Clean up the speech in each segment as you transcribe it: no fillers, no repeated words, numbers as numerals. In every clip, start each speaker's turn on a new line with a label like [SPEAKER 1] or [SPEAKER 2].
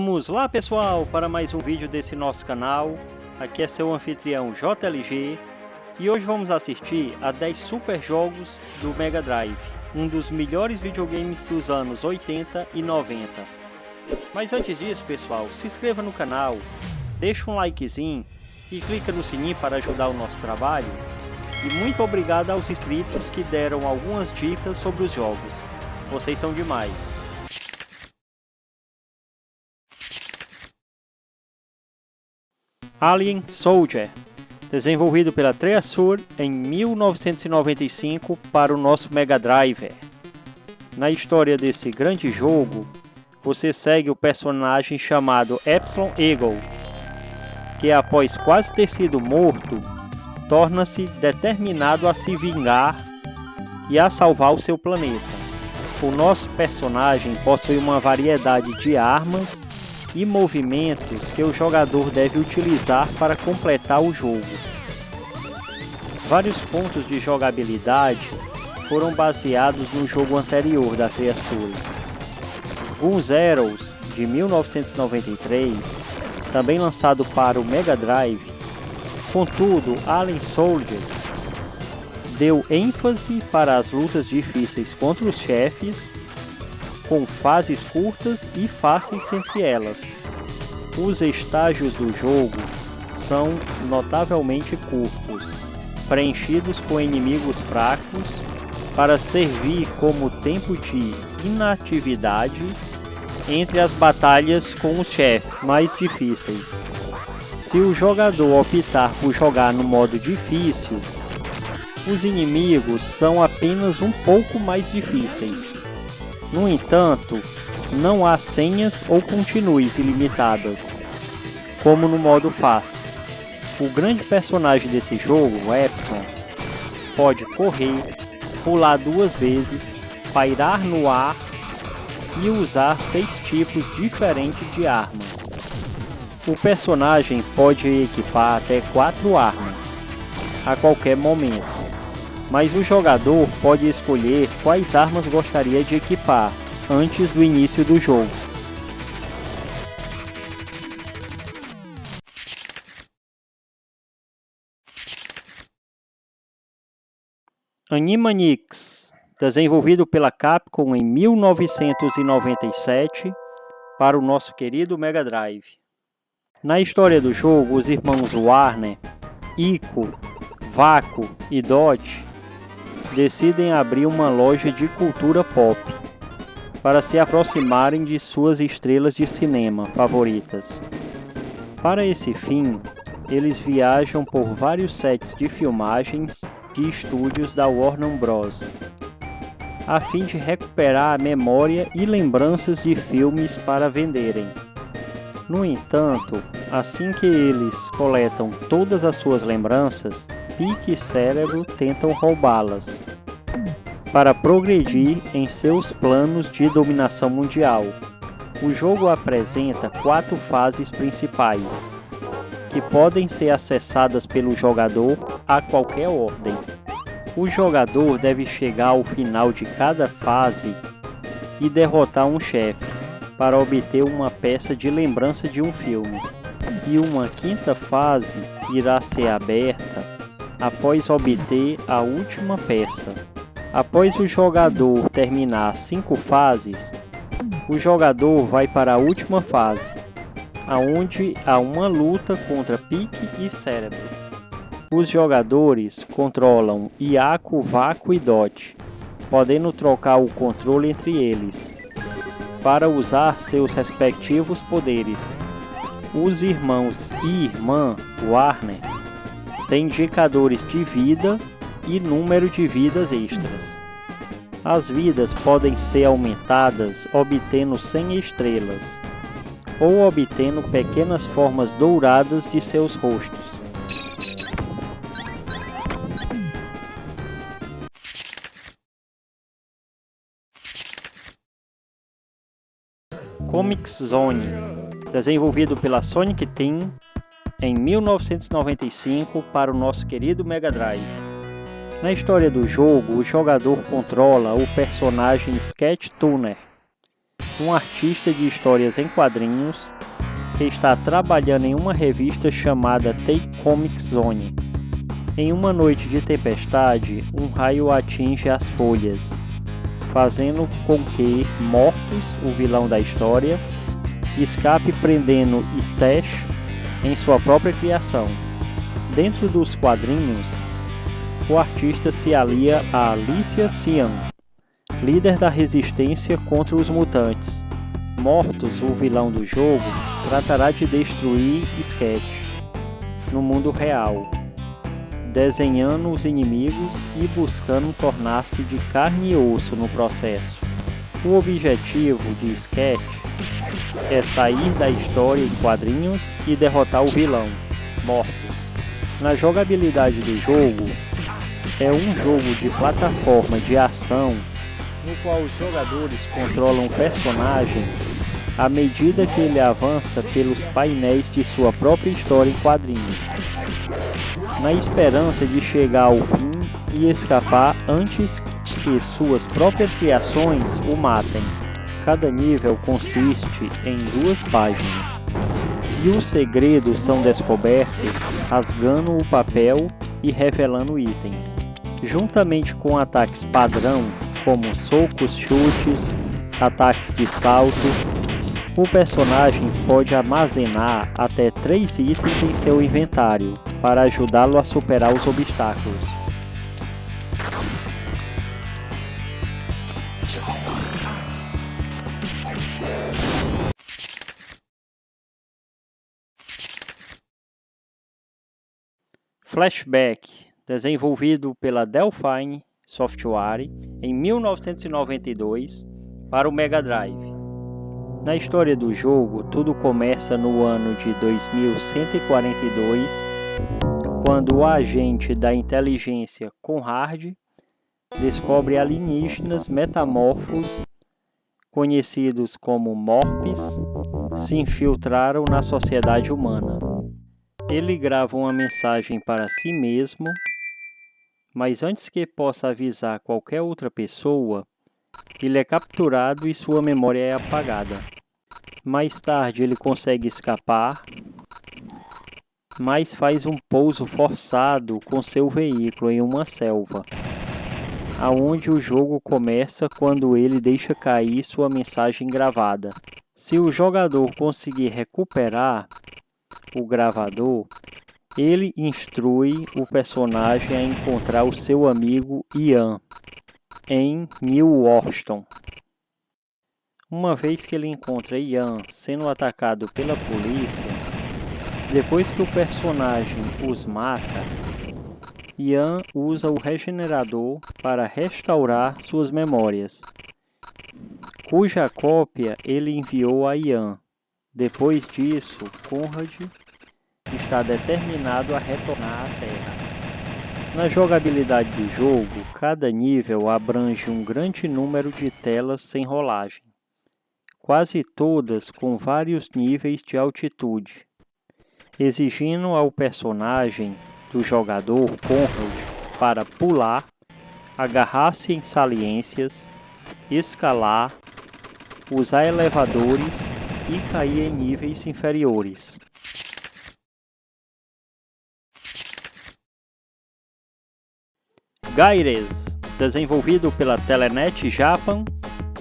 [SPEAKER 1] Vamos lá, pessoal, para mais um vídeo desse nosso canal. Aqui é seu anfitrião JLG e hoje vamos assistir a 10 super jogos do Mega Drive, um dos melhores videogames dos anos 80 e 90. Mas antes disso, pessoal, se inscreva no canal, deixa um likezinho e clica no sininho para ajudar o nosso trabalho. E muito obrigado aos inscritos que deram algumas dicas sobre os jogos. Vocês são demais. Alien Soldier, desenvolvido pela Treasure em 1995 para o nosso Mega Drive. Na história desse grande jogo, você segue o personagem chamado Epsilon Eagle, que após quase ter sido morto, torna-se determinado a se vingar e a salvar o seu planeta. O nosso personagem possui uma variedade de armas e movimentos que o jogador deve utilizar para completar o jogo. Vários pontos de jogabilidade foram baseados no jogo anterior da Treasure. Gun Zeroes, de 1993, também lançado para o Mega Drive. Contudo, Alien Soldier deu ênfase para as lutas difíceis contra os chefes, com fases curtas e fáceis entre elas. Os estágios do jogo são notavelmente curtos, preenchidos com inimigos fracos para servir como tempo de inatividade entre as batalhas com os chefes mais difíceis. Se o jogador optar por jogar no modo difícil, os inimigos são apenas um pouco mais difíceis. No entanto, não há senhas ou continues ilimitadas, como no modo fácil. O grande personagem desse jogo, o Epsilon, pode correr, pular 2 vezes, pairar no ar e usar 6 tipos diferentes de armas. O personagem pode equipar até 4 armas a qualquer momento, mas o jogador pode escolher quais armas gostaria de equipar antes do início do jogo. Animaniacs, desenvolvido pela Capcom em 1997 para o nosso querido Mega Drive. Na história do jogo, os irmãos Warner, Ico, Vaco e Dodge decidem abrir uma loja de cultura pop para se aproximarem de suas estrelas de cinema favoritas. Para esse fim, eles viajam por vários sets de filmagens de estúdios da Warner Bros., a fim de recuperar a memória e lembranças de filmes para venderem. No entanto, assim que eles coletam todas as suas lembranças, Pique e Cérebro tentam roubá-las para progredir em seus planos de dominação mundial. O jogo apresenta 4 fases principais, que podem ser acessadas pelo jogador a qualquer ordem. O jogador deve chegar ao final de cada fase e derrotar um chefe para obter uma peça de lembrança de um filme. E uma 5ª fase irá ser aberta após obter a última peça. Após o jogador terminar 5 fases, o jogador vai para a última fase, onde há uma luta contra Pique e Cérebro. Os jogadores controlam Iaco, Vaco e Dodge, podendo trocar o controle entre eles para usar seus respectivos poderes. Os irmãos e irmã Warner têm indicadores de vida e número de vidas extras. As vidas podem ser aumentadas obtendo 100 estrelas ou obtendo pequenas formas douradas de seus rostos. Comix Zone, desenvolvido pela Sonic Team em 1995 para o nosso querido Mega Drive. Na história do jogo, o jogador controla o personagem Sketch Tuner, um artista de histórias em quadrinhos que está trabalhando em uma revista chamada The Comic Zone. Em uma noite de tempestade, um raio atinge as folhas, fazendo com que Morpus, o vilão da história, escape prendendo Stash em sua própria criação. Dentro dos quadrinhos, o artista se alia a Alicia Cyan, líder da resistência contra os mutantes. Mortus, o vilão do jogo, tratará de destruir Sketch no mundo real, desenhando os inimigos e buscando tornar-se de carne e osso no processo. O objetivo de Sketch é sair da história em quadrinhos e derrotar o vilão, Mortus. Na jogabilidade do jogo, é um jogo de plataforma de ação no qual os jogadores controlam o personagem à medida que ele avança pelos painéis de sua própria história em quadrinhos, na esperança de chegar ao fim e escapar antes que suas próprias criações o matem. Cada nível consiste em 2 páginas, e os segredos são descobertos rasgando o papel e revelando itens. Juntamente com ataques padrão, como socos, chutes, ataques de salto, o personagem pode armazenar até 3 itens em seu inventário para ajudá-lo a superar os obstáculos. Flashback, desenvolvido pela Delphine Software em 1992 para o Mega Drive. Na história do jogo, tudo começa no ano de 2142, quando o agente da inteligência Conrad descobre alienígenas metamorfos, conhecidos como Morpes, se infiltraram na sociedade humana. Ele grava uma mensagem para si mesmo, mas antes que possa avisar qualquer outra pessoa, ele é capturado e sua memória é apagada. Mais tarde ele consegue escapar, mas faz um pouso forçado com seu veículo em uma selva, aonde o jogo começa quando ele deixa cair sua mensagem gravada. Se o jogador conseguir recuperar o gravador, ele instrui o personagem a encontrar o seu amigo Ian em New Warston. Uma vez que ele encontra Ian sendo atacado pela polícia, depois que o personagem os mata, Ian usa o regenerador para restaurar suas memórias, cuja cópia ele enviou a Ian. Depois disso, Conrad está determinado a retornar à Terra. Na jogabilidade do jogo, cada nível abrange um grande número de telas sem rolagem, quase todas com vários níveis de altitude, exigindo ao personagem do jogador Conrad para pular, agarrar-se em saliências, escalar, usar elevadores e cair em níveis inferiores. Gaires, desenvolvido pela Telenet Japan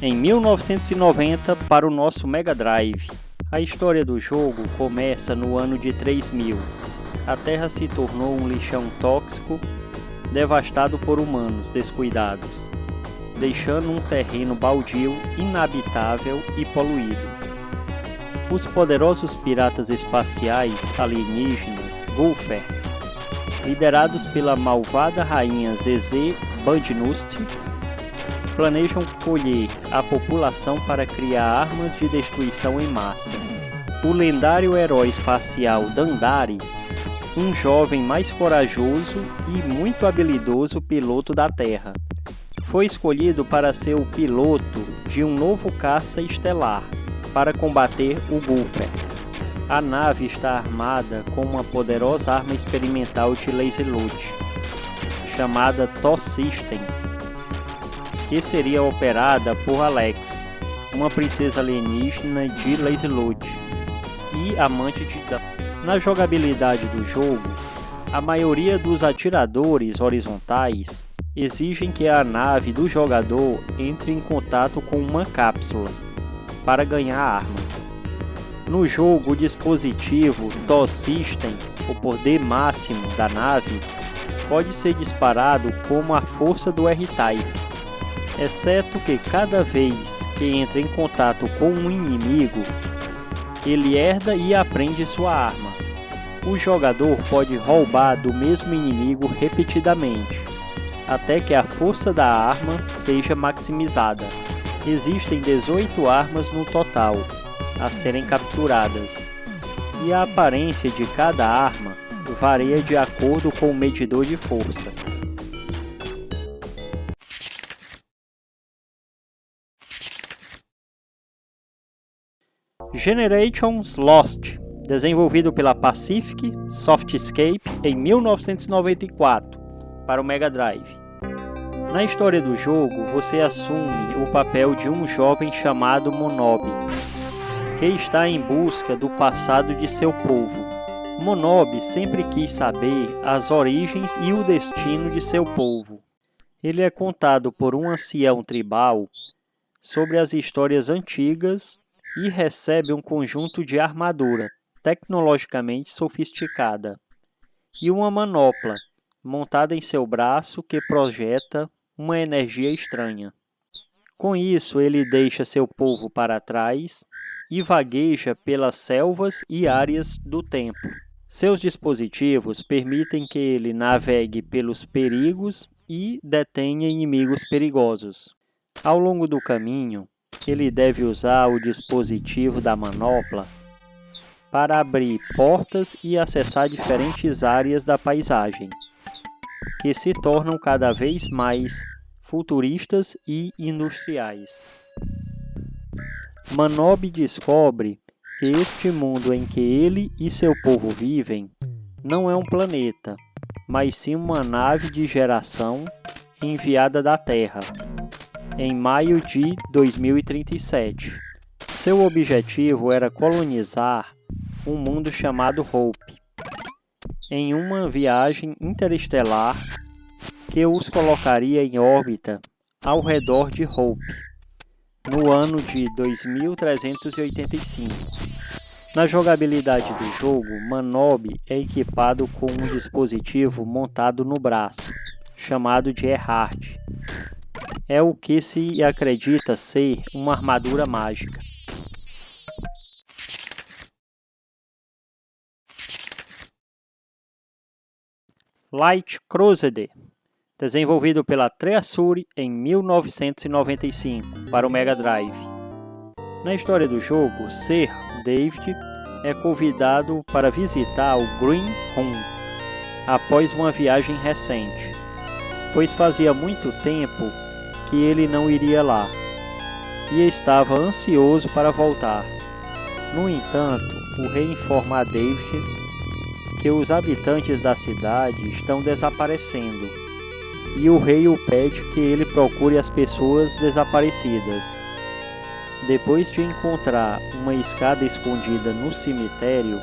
[SPEAKER 1] em 1990 para o nosso Mega Drive. A história do jogo começa no ano de 3000. A Terra se tornou um lixão tóxico, devastado por humanos descuidados, deixando um terreno baldio, inabitável e poluído. Os poderosos piratas espaciais alienígenas Gulfer, liderados pela malvada rainha Zeze Bandnust, planejam colher a população para criar armas de destruição em massa. O lendário herói espacial Dandari, um jovem mais corajoso e muito habilidoso piloto da Terra, foi escolhido para ser o piloto de um novo caça estelar para combater o Gulfer. A nave está armada com uma poderosa arma experimental de laser loot, chamada TOS System, que seria operada por Alex, uma princesa alienígena de Lazyloot e amante de Dan. Na jogabilidade do jogo, a maioria dos atiradores horizontais exigem que a nave do jogador entre em contato com uma cápsula para ganhar armas. No jogo, o dispositivo DOS System, o poder máximo da nave, pode ser disparado como a força do R-Type, exceto que cada vez que entra em contato com um inimigo, ele herda e aprende sua arma. O jogador pode roubar do mesmo inimigo repetidamente, até que a força da arma seja maximizada. Existem 18 armas no total a serem capturadas, e a aparência de cada arma varia de acordo com o medidor de força. Generations Lost, desenvolvido pela Pacific Softscape em 1994 para o Mega Drive. Na história do jogo, você assume o papel de um jovem chamado Monobi, que está em busca do passado de seu povo. Monobi sempre quis saber as origens e o destino de seu povo. Ele é contado por um ancião tribal sobre as histórias antigas e recebe um conjunto de armadura tecnologicamente sofisticada e uma manopla montada em seu braço que projeta uma energia estranha. Com isso, ele deixa seu povo para trás e vagueja pelas selvas e áreas do tempo. Seus dispositivos permitem que ele navegue pelos perigos e detenha inimigos perigosos. Ao longo do caminho, ele deve usar o dispositivo da manopla para abrir portas e acessar diferentes áreas da paisagem, que se tornam cada vez mais futuristas e industriais. Monobi descobre que este mundo em que ele e seu povo vivem não é um planeta, mas sim uma nave de geração enviada da Terra, em maio de 2037. Seu objetivo era colonizar um mundo chamado Hope, em uma viagem interestelar que os colocaria em órbita ao redor de Hope, no ano de 2385. Na jogabilidade do jogo, Monobi é equipado com um dispositivo montado no braço, chamado de Erhard. É o que se acredita ser uma armadura mágica. Light Crusader, desenvolvido pela Treasure em 1995 para o Mega Drive. Na história do jogo, Sir David é convidado para visitar o Green Room após uma viagem recente, pois fazia muito tempo que ele não iria lá e estava ansioso para voltar. No entanto, o rei informa a David que os habitantes da cidade estão desaparecendo e o rei o pede que ele procure as pessoas desaparecidas. Depois de encontrar uma escada escondida no cemitério,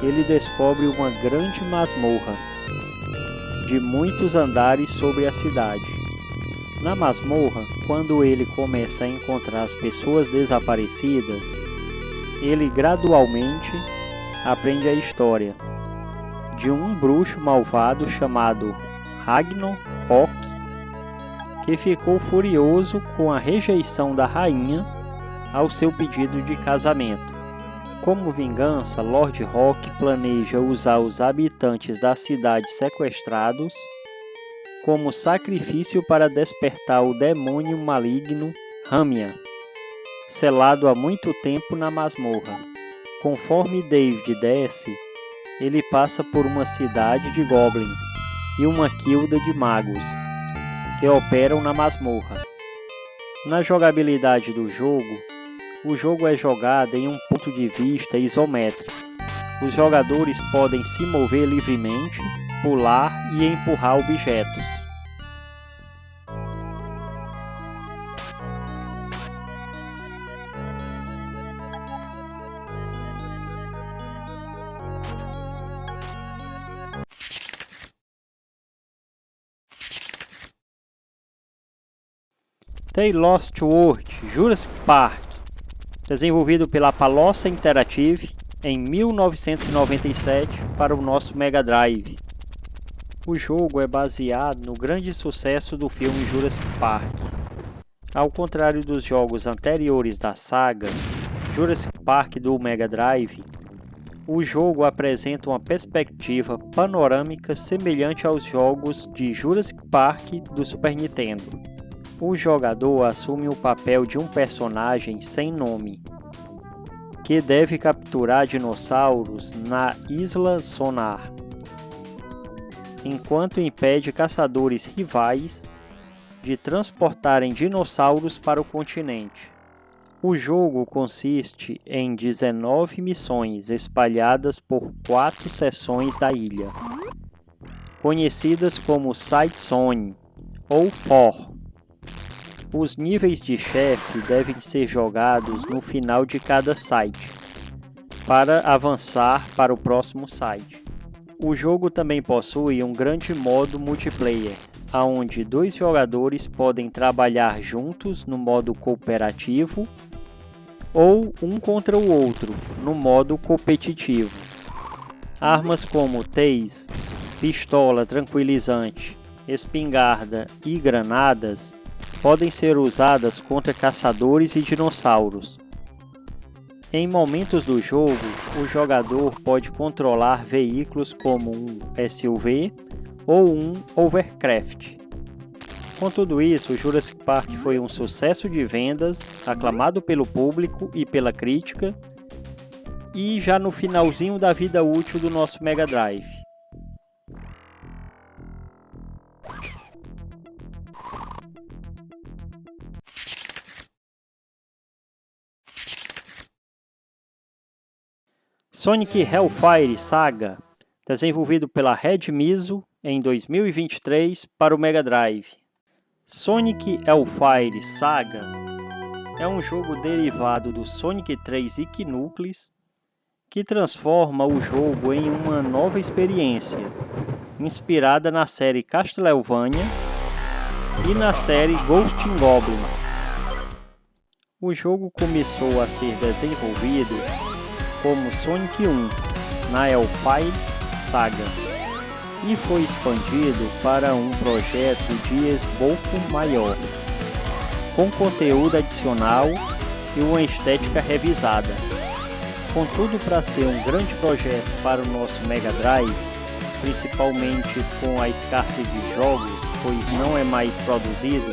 [SPEAKER 1] ele descobre uma grande masmorra de muitos andares sobre a cidade. Na masmorra, quando ele começa a encontrar as pessoas desaparecidas, ele gradualmente aprende a história de um bruxo malvado chamado Ragnar Rock, que ficou furioso com a rejeição da rainha ao seu pedido de casamento. Como vingança, Lord Rock planeja usar os habitantes da cidade sequestrados como sacrifício para despertar o demônio maligno Ramia, selado há muito tempo na masmorra. Conforme David desce, ele passa por uma cidade de goblins e uma guilda de magos que operam na masmorra. Na jogabilidade do jogo, o jogo é jogado em um ponto de vista isométrico. Os jogadores podem se mover livremente, pular e empurrar objetos. The Lost World Jurassic Park, desenvolvido pela Palossa Interactive em 1997 para o nosso Mega Drive. O jogo é baseado no grande sucesso do filme Jurassic Park. Ao contrário dos jogos anteriores da saga, Jurassic Park do Mega Drive, o jogo apresenta uma perspectiva panorâmica semelhante aos jogos de Jurassic Park do Super Nintendo. O jogador assume o papel de um personagem sem nome, que deve capturar dinossauros na Isla Sonar, enquanto impede caçadores rivais de transportarem dinossauros para o continente. O jogo consiste em 19 missões espalhadas por 4 seções da ilha, conhecidas como Side Zone ou FOR. Os níveis de chefe devem ser jogados no final de cada site, para avançar para o próximo site. O jogo também possui um grande modo multiplayer, onde 2 jogadores podem trabalhar juntos no modo cooperativo ou um contra o outro no modo competitivo. Armas como tase, pistola tranquilizante, espingarda e granadas podem ser usadas contra caçadores e dinossauros. Em momentos do jogo, o jogador pode controlar veículos como um SUV ou um hovercraft. Com tudo isso, o Jurassic Park foi um sucesso de vendas, aclamado pelo público e pela crítica, e já no finalzinho da vida útil do nosso Mega Drive. Sonic Hellfire Saga, desenvolvido pela Red Miso em 2023 para o Mega Drive. Sonic Hellfire Saga é um jogo derivado do Sonic 3 Equinox que transforma o jogo em uma nova experiência, inspirada na série Castlevania e na série Ghosts 'n Goblins. O jogo começou a ser desenvolvido como Sonic 1 na Hellfire Saga e foi expandido para um projeto de esboço maior, com conteúdo adicional e uma estética revisada. Contudo, para ser um grande projeto para o nosso Mega Drive, principalmente com a escassez de jogos, pois não é mais produzido,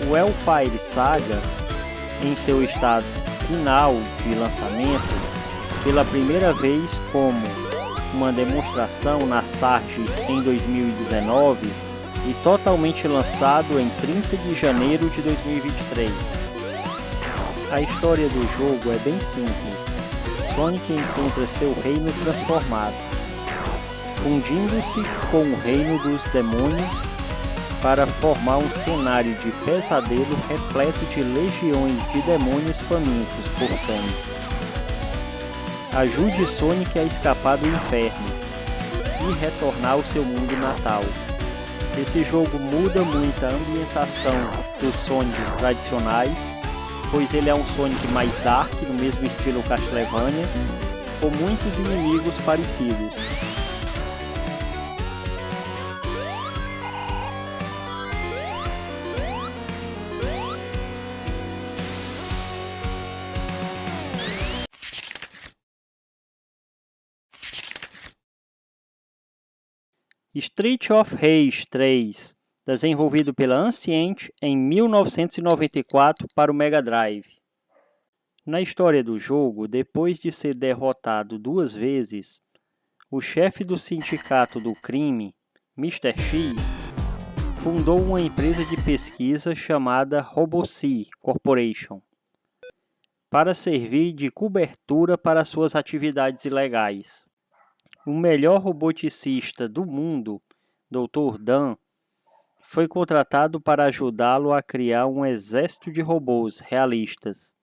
[SPEAKER 1] o Hellfire Saga, em seu estado final de lançamento, pela primeira vez como uma demonstração na Sarge em 2019 e totalmente lançado em 30 de janeiro de 2023. A história do jogo é bem simples. Sonic encontra seu reino transformado, fundindo-se com o reino dos demônios para formar um cenário de pesadelo repleto de legiões de demônios famintos por sangue. Ajude Sonic a escapar do inferno e retornar ao seu mundo natal. Esse jogo muda muito a ambientação dos Sonics tradicionais, pois ele é um Sonic mais dark, no mesmo estilo Castlevania, com muitos inimigos parecidos. Street of Rage 3, desenvolvido pela Ancient em 1994 para o Mega Drive. Na história do jogo, depois de ser derrotado 2 vezes, o chefe do sindicato do crime, Mr. X, fundou uma empresa de pesquisa chamada RoboC Corporation, para servir de cobertura para suas atividades ilegais. O melhor roboticista do mundo, Dr. Dan, foi contratado para ajudá-lo a criar um exército de robôs realistas,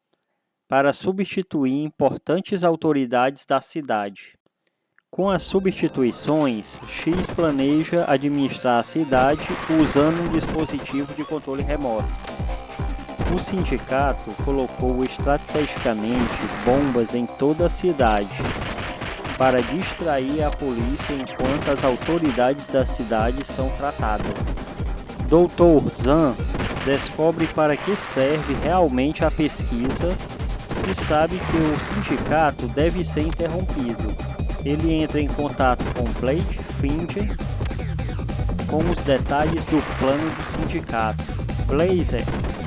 [SPEAKER 1] para substituir importantes autoridades da cidade. Com as substituições, X planeja administrar a cidade usando um dispositivo de controle remoto. O sindicato colocou estrategicamente bombas em toda a cidade para distrair a polícia enquanto as autoridades da cidade são tratadas. Dr. Zan descobre para que serve realmente a pesquisa e sabe que o sindicato deve ser interrompido. Ele entra em contato com Blade Finger com os detalhes do plano do sindicato. Blazer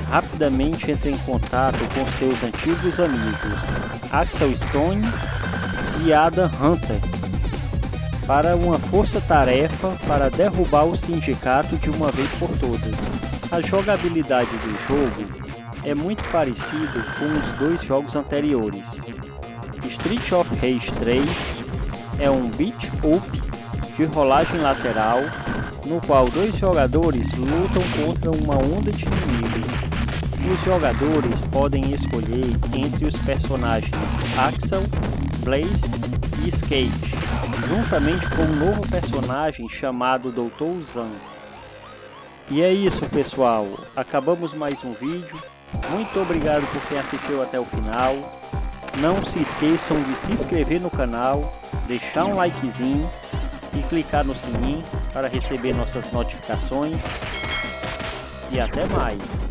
[SPEAKER 1] rapidamente entra em contato com seus antigos amigos, Axel Stone e Adam Hunter, para uma força-tarefa para derrubar o sindicato de uma vez por todas. A jogabilidade do jogo é muito parecido com os dois jogos anteriores. Street of Rage 3 é um beat-up de rolagem lateral, no qual dois jogadores lutam contra uma onda de inimigos. Os jogadores podem escolher entre os personagens Axel, Blaze e Skate, juntamente com um novo personagem chamado Dr. Zan. E é isso, pessoal, acabamos mais um vídeo. Muito obrigado por quem assistiu até o final. Não se esqueçam de se inscrever no canal, deixar um likezinho e clicar no sininho para receber nossas notificações. E até mais!